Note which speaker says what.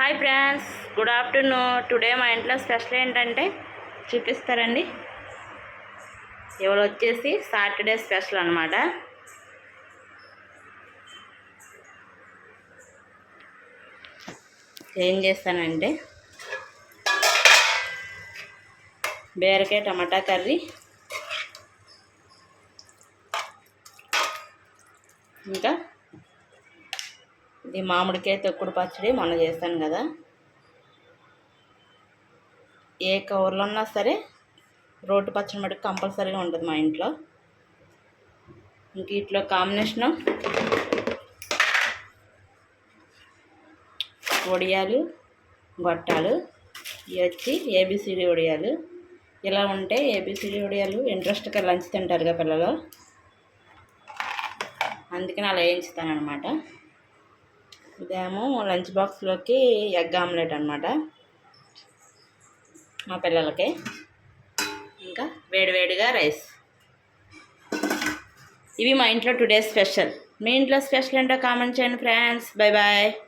Speaker 1: Hi friends, good afternoon. Today మా ఇంట్లో special ఏంటంటే చూపిస్తారండి. ఇవాళ వచ్చేసి సాటర్డే స్పెషల్ అనమాట. ఏం చేస్తానంటే బీరకాయ టమాటా కర్రీ, ఇంకా ఇది మామిడికాయ తొక్కుడు పచ్చడి మొన్న చేస్తాను కదా. ఏ కవర్లో ఉన్నా సరే రోటి పచ్చడి మటుకు కంపల్సరీగా ఉంటుంది మా ఇంట్లో. ఇంక ఇట్లో కాంబినేషను వడియాలు, గొట్టాలు. ఇవి వచ్చి ఏబిసిడి వడియాలు. ఇలా ఉంటే ఏబిసిడి వడియాలు ఇంట్రెస్ట్గా లంచ్ తింటారుగా పిల్లలు, అందుకని అలా వేయించుతానమాట. ఇదేమో లంచ్ బాక్స్లోకి ఎగ్ ఆమ్లెట్ అనమాట మా పిల్లలకి. ఇంకా వేడివేడిగా రైస్. ఇవి మా ఇంట్లో టుడే స్పెషల్. మీ ఇంట్లో స్పెషల్ ఏంటో కామెంట్ చేయండి ఫ్రెండ్స్. Bye bye.